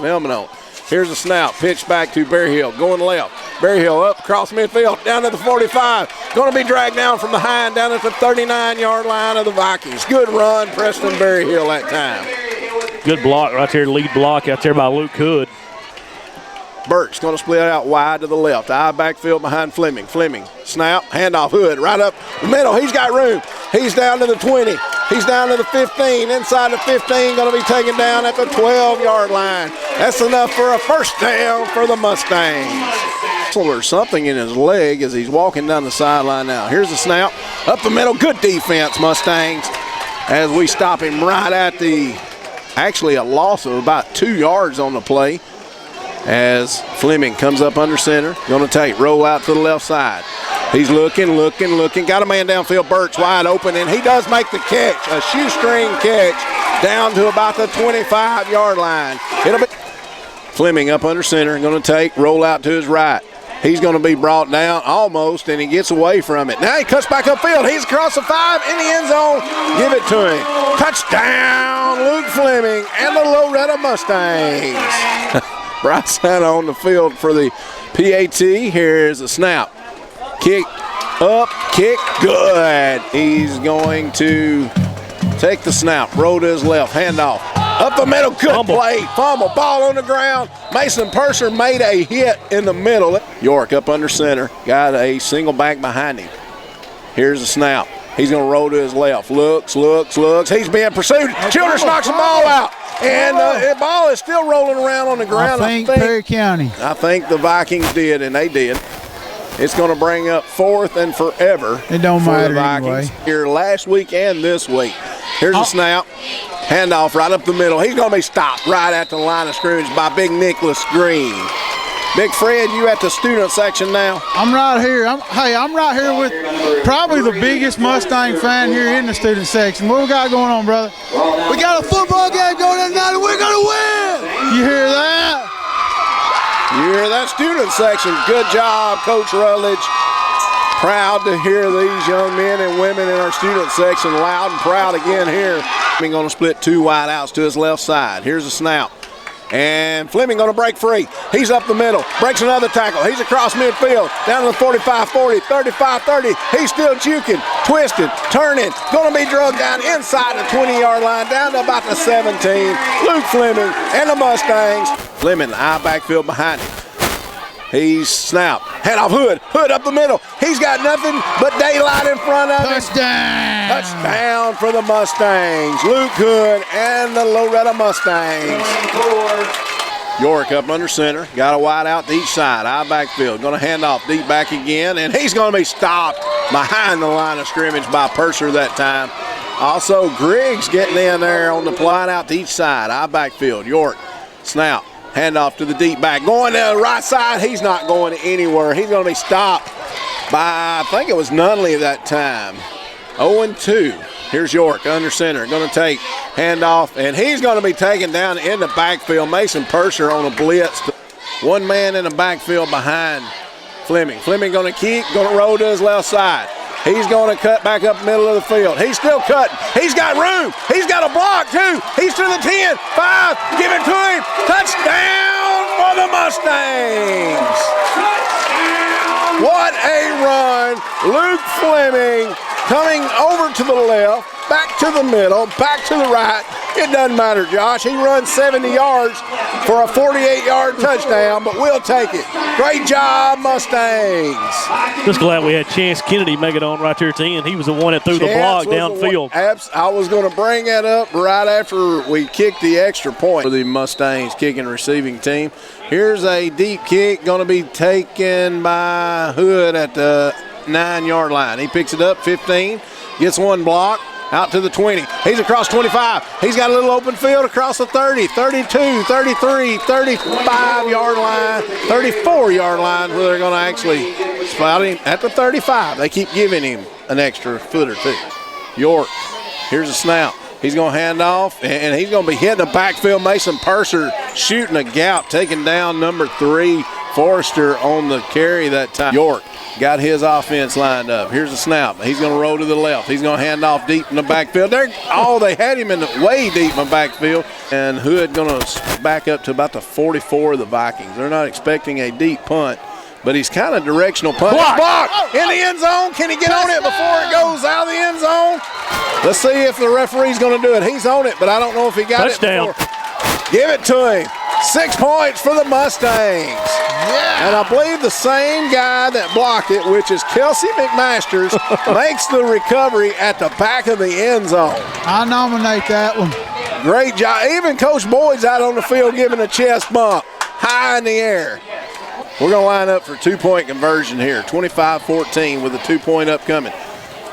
an helmet on. Here's a snap, pitch back to Berryhill, going left. Berryhill up across midfield, down to the 45. Going to be dragged down from behind, down at the 39-yard line of the Vikings. Good run, Preston Berryhill that time. Good block right there, lead block out there by Luke Hood. Burke's going to split out wide to the left. Eye backfield behind Fleming. Fleming, snap, handoff, Hood, right up the middle. He's got room. He's down to the 20. He's down to the 15. Inside the 15, going to be taken down at the 12-yard line. That's enough for a first down for the Mustangs. There's something in his leg as he's walking down the sideline now. Here's the snap, up the middle. Good defense, Mustangs, as we stop him right at the, actually a loss of about 2 yards on the play. As Fleming comes up under center, going to take, roll out to the left side. He's looking. Got a man downfield, Burks wide open, and he does make the catch, a shoestring catch down to about the 25-yard line. It'll be Fleming up under center, going to take, roll out to his right. He's going to be brought down almost, and he gets away from it. Now he cuts back upfield. He's across the 5 in the end zone. Give it to him. Touchdown, Luke Fleming and the Loretta Mustangs. Bryce Hanna on the field for the PAT. Here's a snap. Kick up, kick, good. He's going to take the snap, roll to his left, handoff. Up the middle, good play. Fumble, ball on the ground. Mason Purser made a hit in the middle. York up under center, got a single back behind him. Here's a snap. He's going to roll to his left. Looks. He's being pursued. Childress knocks the ball out. And the ball is still rolling around on the ground. I think Perry County. I think the Vikings did, and they did. It's going to bring up 4th and forever. It don't for matter the Vikings anyway. here last week and this week. Here's a snap. Handoff right up the middle. He's going to be stopped right at the line of scrimmage by Big Nicholas Green. Big Fred, you at the student section now? I'm right here. I'm right here with probably the biggest Mustang fan here in the student section. What we got going on, brother? We got a football game going on tonight, and we're going to win. You hear that? You hear that, student section. Good job, Coach Rutledge. Proud to hear these young men and women in our student section loud and proud again here. Fleming going to split 2 wide outs to his left side. Here's a snap. And Fleming going to break free. He's up the middle, breaks another tackle. He's across midfield, down to the 45-40, 35-30. He's still juking, twisting, turning. Going to be drugged down inside the 20-yard line, down to about the 17. Luke Fleming and the Mustangs. Fleming, eye backfield behind him. He's snapped. Head off Hood. Hood up the middle. He's got nothing but daylight in front of him. Touchdown for the Mustangs. Luke Hood and the Loretta Mustangs. York up under center. Got a wide out to each side. Eye backfield. Going to hand off deep back again. And he's going to be stopped behind the line of scrimmage by Purser that time. Also, Griggs getting in there on the line out to each side. Eye backfield. York. Snap. Handoff to the deep back. Going to the right side. He's not going anywhere. He's going to be stopped by, I think it was Nunley that time. 0-2. Here's York under center. Going to take handoff, and he's going to be taken down in the backfield. Mason Purser on a blitz. One man in the backfield behind Fleming. Fleming going to keep, going to roll to his left side. He's going to cut back up the middle of the field. He's still cutting. He's got room. He's got a block, too. He's to the 10, 5. Give it to him. Touchdown for the Mustangs. What a run. Luke Fleming coming over to the left, back to the middle, back to the right. It doesn't matter, Josh. He runs 70 yards for a 48-yard touchdown, but we'll take it. Great job, Mustangs. Just glad we had Chance Kennedy make it on right there at the end. He was the one that threw the block downfield. I was going to bring that up right after we kicked the extra point for the Mustangs kicking and receiving team. Here's a deep kick going to be taken by Hood at the 9-yard line. He picks it up, 15, gets one block. Out to the 20. He's across 25. He's got a little open field across the 30, 32, 33, 35-yard line, 34-yard line where they're going to actually spot him at the 35. They keep giving him an extra foot or two. York, here's a snap. He's going to hand off, and he's going to be hitting the backfield. Mason Purser shooting a gap, taking down number 3 Forrester on the carry that time. York got his offense lined up. Here's a snap. He's going to roll to the left. He's going to hand off deep in the backfield. They had him in way deep in the backfield. And Hood going to back up to about the 44 of the Vikings. They're not expecting a deep punt, but he's kind of directional punt. Block in the end zone. Can he get on it before it goes out of the end zone? Let's see if the referee's going to do it. He's on it, but I don't know if he got Touchdown. it before. Give it to him. 6 points for the Mustangs. Yeah. And I believe the same guy that blocked it, which is Kelsey McMasters, makes the recovery at the back of the end zone. I nominate that one. Great job. Even Coach Boyd's out on the field giving a chest bump high in the air. We're going to line up for 2-point conversion here. 25-14 with a 2-point upcoming.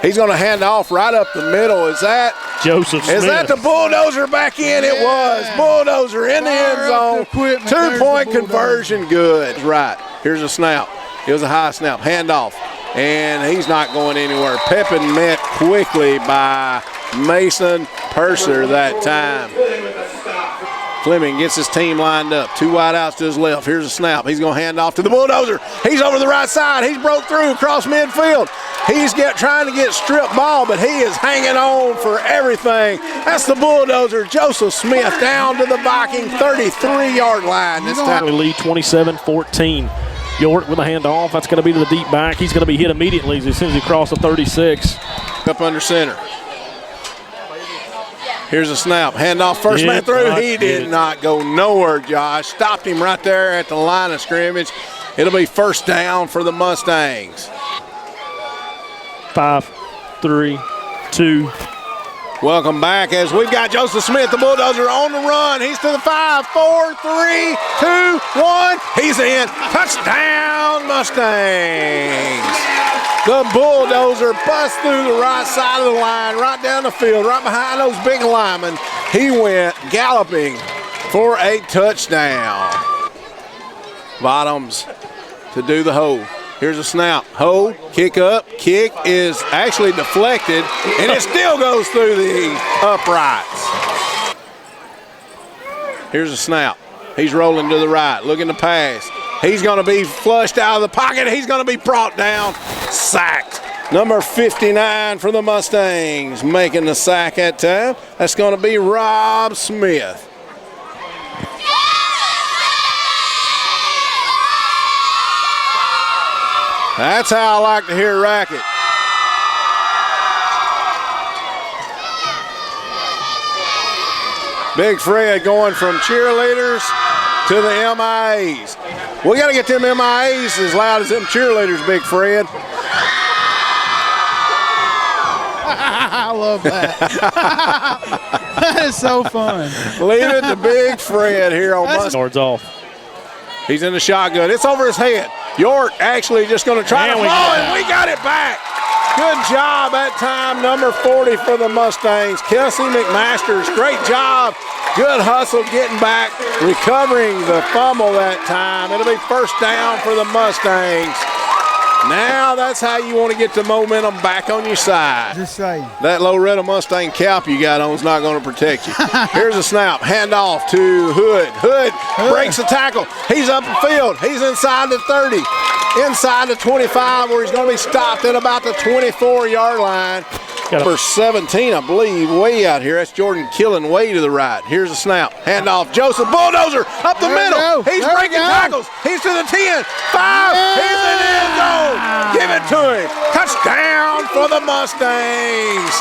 He's going to hand off right up the middle. Is that Joseph Smith? Is that the bulldozer back in? It was. Bulldozer in the end zone. 2-point conversion. Good. Right. Here's a snap. It was a high snap. Handoff. And he's not going anywhere. Pepin met quickly by Mason Purser that time. Fleming gets his team lined up. 2 wideouts to his left. Here's a snap. He's going to hand off to the bulldozer. He's over the right side. He's broke through across midfield. He's trying to get strip ball, but he is hanging on for everything. That's the bulldozer. Joseph Smith down to the Viking 33-yard line this time. We lead 27-14. York with a handoff. That's going to be to the deep back. He's going to be hit immediately as soon as he crosses the 36. Up under center. Here's a snap. Handoff, first man through. He did not go nowhere, Josh. Stopped him right there at the line of scrimmage. It'll be first down for the Mustangs. 5, 3, 2. Welcome back as we've got Joseph Smith, the bulldozer, on the run. He's to the 5, 4, 3, 2, 1. He's in. Touchdown, Mustangs. The bulldozer busts through the right side of the line, right down the field, right behind those big linemen. He went galloping for a touchdown. Bottoms to do the hold. Here's a snap. Hold, kick up. Kick is actually deflected, and it still goes through the uprights. Here's a snap. He's rolling to the right, looking to pass. He's going to be flushed out of the pocket. He's going to be brought down, sacked. Number 59 for the Mustangs, making the sack that time. That's going to be Rob Smith. That's how I like to hear racket. Big Fred going from cheerleaders to the MIAs. We got to get them MIAs as loud as them cheerleaders, Big Fred. I love that. That is so fun. Leave it to Big Fred here on Mustang. Yards off. He's in the shotgun. It's over his head. York actually just going to try to throw, and we got it back. Good job that time, number 40 for the Mustangs. Kelsey McMasters, great job. Good hustle getting back, recovering the fumble that time. It'll be first down for the Mustangs. Now that's how you want to get the momentum back on your side. Just saying. That Loretta Mustang cap you got on is not going to protect you. Here's a snap. Handoff to Hood. Hood breaks the tackle. He's up the field. He's inside the 30. Inside the 25 where he's going to be stopped at about the 24-yard line. Number 17, I believe, way out here. That's Jordan Killen way to the right. Here's a snap. Handoff. Joseph Bulldozer up the middle. He's breaking tackles. He's to the 10. 5. He's in the end zone. Give it to him. Touchdown for the Mustangs.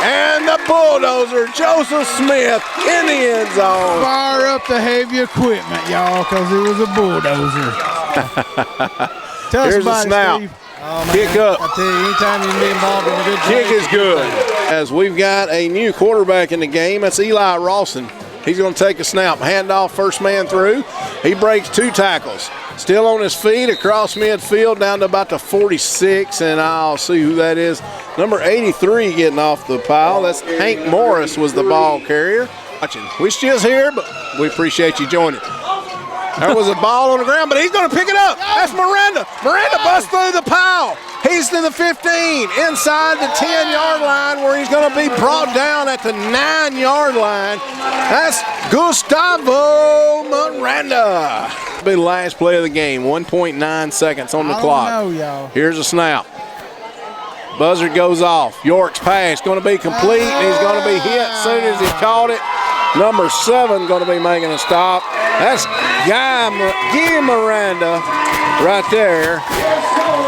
And the Bulldozer, Joseph Smith, in the end zone. Fire up the heavy equipment, y'all, because it was a bulldozer. Here's a snap. Steve. Oh, Kick up. I tell you, anytime you can be involved in a good Kick play, is good. As we've got a new quarterback in the game, that's Eli Rawson. He's going to take a snap. Handoff, first man through. He breaks 2 tackles. Still on his feet across midfield down to about the 46, and I'll see who that is. Number 83 getting off the pile. That's Hank Morris was the ball carrier. Watching. We're just here, but we appreciate you joining. There was a ball on the ground, but he's going to pick it up. That's Miranda. Miranda busts through the pile. He's to the 15, inside the 10-yard line, where he's going to be brought down at the 9-yard line. That's Gustavo Miranda. Be the last play of the game. 1.9 seconds on the clock. I don't know, y'all. Here's a snap. Buzzer goes off. York's pass going to be complete, and he's going to be hit as soon as he caught it. Number 7 going to be making a stop. That's Guy Miranda right there.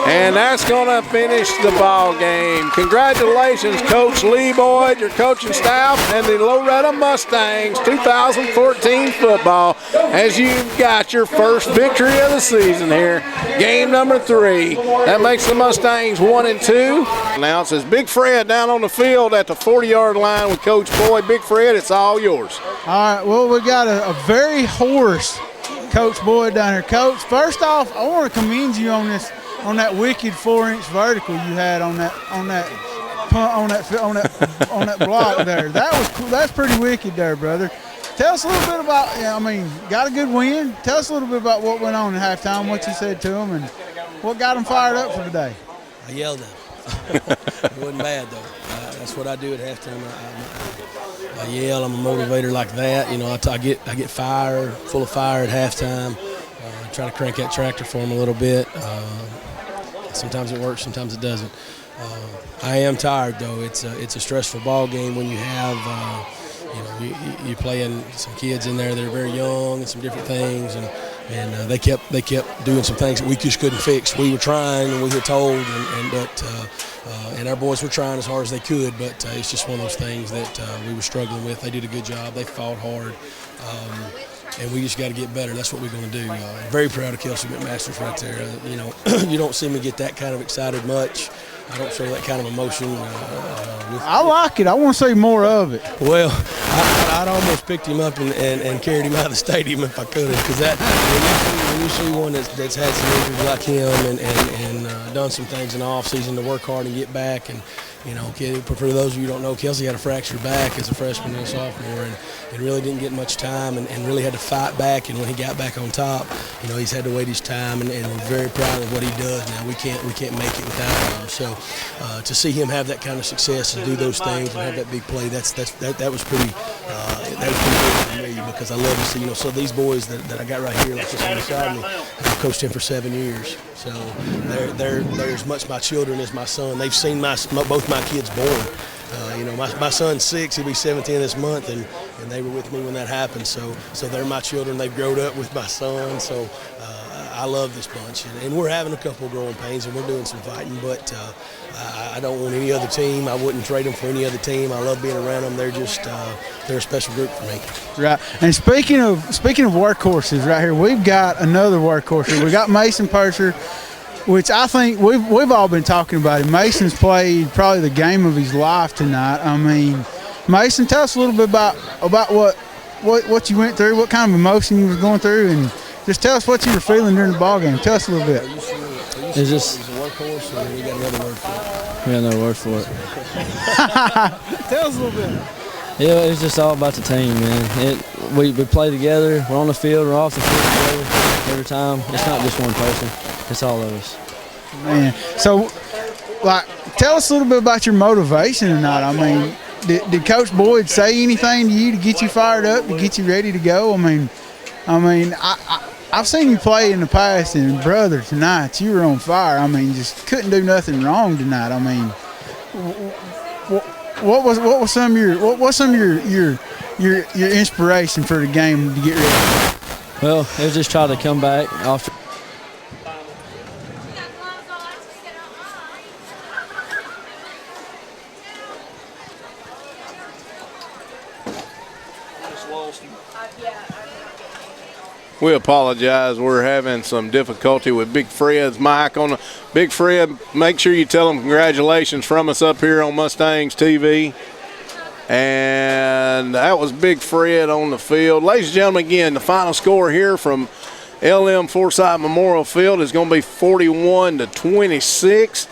And that's going to finish the ball game. Congratulations, Coach Lee Boyd, your coaching staff, and the Loretta Mustangs 2014 football, as you've got your first victory of the season here. Game number 3. That makes the Mustangs 1-2. Now it says Big Fred down on the field at the 40-yard line with Coach Boyd. Big Fred, it's all yours. All right, well, we got a very hoarse Coach Boyd down here. Coach, first off, I want to commend you on that wicked 4-inch vertical you had on that block there. That was cool. That's pretty wicked there, brother. Tell us a little bit about, got a good win. Tell us a little bit about what went on at halftime, what you said to them, and what got them fired up for today. I yelled at them. It wasn't bad, though. That's what I do at halftime. I yell. I'm a motivator like that. I get full of fire at halftime. Try to crank that tractor for them a little bit. Sometimes it works, sometimes it doesn't. I am tired, though. It's a stressful ball game when you have, you're playing some kids in there that are very young and some different things, and they kept doing some things that we just couldn't fix. We were trying, and we were told, and our boys were trying as hard as they could, but it's just one of those things that we were struggling with. They did a good job. They fought hard. And we just got to get better. That's what we're going to do. Very proud of Kelsey McMasters right there. You don't see me get that kind of excited much. I don't show that kind of emotion. I like it. I want to see more of it. Well, I'd almost picked him up and carried him out of the stadium if I could have, because when you see one that's had some injuries like him and done some things in the offseason to work hard and get back, and for those of you who don't know, Kelsey had a fractured back as a freshman and a sophomore, and really didn't get much time, and really had to fight back. And when he got back on top, he's had to wait his time, and we're very proud of what he does now. We can't make it without him. So to see him have that kind of success and do those things and have that big play, that was pretty good for me, because I love to see so these boys that I got right here, like this one beside me, I've coached him for 7 years. So they're as much my children as my son. They've seen both my kids born. My son's 6, he'll be 17 this month, and they were with me when that happened. So they're my children. They've grown up with my son. So I love this bunch, and we're having a couple of growing pains, and we're doing some fighting. But I don't want any other team. I wouldn't trade them for any other team. I love being around them. They're just they're a special group for me. Right. And speaking of workhorses, right here, we've got another workhorse here. We got Mason Purser, which I think we've all been talking about him. Mason's played probably the game of his life tonight. Mason, tell us a little bit about what you went through, what kind of emotion you was going through, and just tell us what you were feeling during the ball game. Tell us a little bit. It's just a workhorse, and we got another word for it. We got another word for it. Tell us a little bit. Yeah, it's just all about the team, man. We play together. We're on the field. We're off the field together every time. It's not just one person. It's all of us. Man, so tell us a little bit about your motivation tonight. Did Coach Boyd say anything to you to get you fired up, to get you ready to go? I've seen you play in the past, and brother, tonight you were on fire. Just couldn't do nothing wrong tonight. What was some of your inspiration for the game to get ready? Well, it was just trying to come back after. We apologize. We're having some difficulty with Big Fred's mic on. Big Fred, make sure you tell him congratulations from us up here on Mustangs TV. And that was Big Fred on the field. Ladies and gentlemen, again, the final score here from LM Forsyth Memorial Field is going to be 41-26.